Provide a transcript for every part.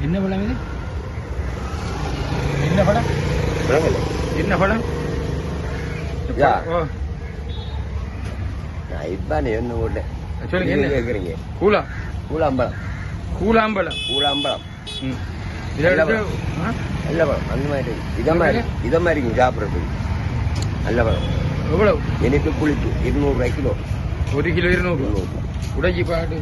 என்ன படம் இது? என்ன படம்? என்ன படம்? இப்பானே ஒன்று போட்டேன். சொல்லுங்க, என்ன கேட்குறீங்க? கூழாம்பழம். நல்ல பழம். அந்த மாதிரி இதை மாதிரி சாப்பிட்றதுக்கு நல்ல பழம். எவ்வளவு? எனக்கு புளிப்பு 200 ரூபாய் கிலோ. 1 கிலோ 200 உடைச்சி பாட்டு.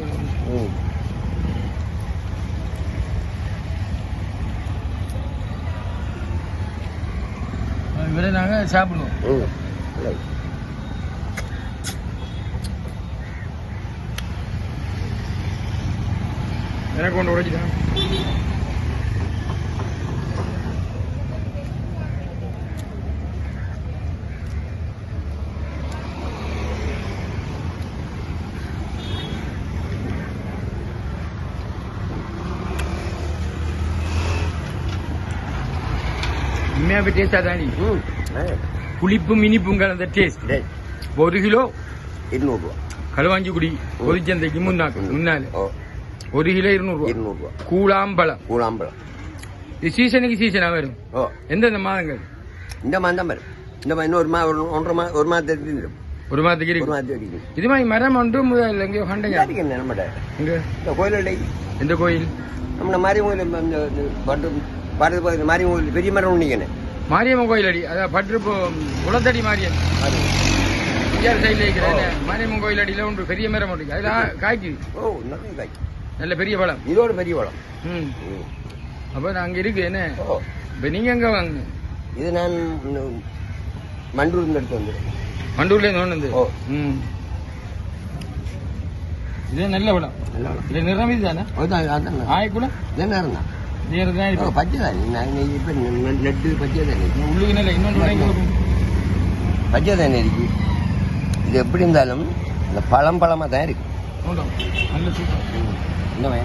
இவரை நாங்கள் சாப்பிடுவோம். எனக்கு ஒன்று உடைச்சிட்டேன். உண்மையாவே டேஸ்டா தானே? புளிப்பும் இனிப்பும் கலந்த டேஸ்ட். 1 கிலோ 200 ரூபா. களுவாஞ்சிக்குடி பொதுச்சந்தைக்கு முன்னால 1 கிலோ 200 ரூபா. கூழாம்பழம். இது சீசனுக்கு சீசனா வரும். எந்தெந்த மாதங்கள்? இந்த மாதம் வரும். இந்த இன்னும் ஒரு மாதத்துக்கு இருக்கு. இது மாதிரி மரம் ஒன்று முதல் எங்கேயோ கண்டைங்க. இந்த கோயில் எந்த கோயில்? நம்ம மாரியம்மன் மாரியம்மன் பெரிய மரம் ஒன்றிக்கணும். மாரியம்மன் கோயில் அடி, அதான் பற்று குளத்தடி மாரியம்மன் சைட்ல இருக்கிற மாரியம்மன் கோயில் அடியில ஒன்று பெரிய மரம் ஒன்று அதெல்லாம் காய்க்குது. நிறைய காய். நல்ல பெரிய பழம். இதோட பெரிய பழம். அப்ப நான் அங்க இருக்கு என்ன. இப்ப நீங்க எங்க வாங்க? இது நான் மண்டூர்ல எடுத்து வந்துடுறேன். மண்டூர்ல இருந்து வந்து. இது நல்ல பழம். இது நிறம் இதுதானே? ஆயக்குள்ள நேரம் தான். பச்சை தான். இப்ப நெட்டு பச்சை தானே. உள்ளுக்கு நல்ல இன்னொன்று பச்சை தானே இருக்கு. இது எப்படி இருந்தாலும் இந்த பழமா தான் இருக்கு. நல்ல சூப்பர். இந்த மாதிரி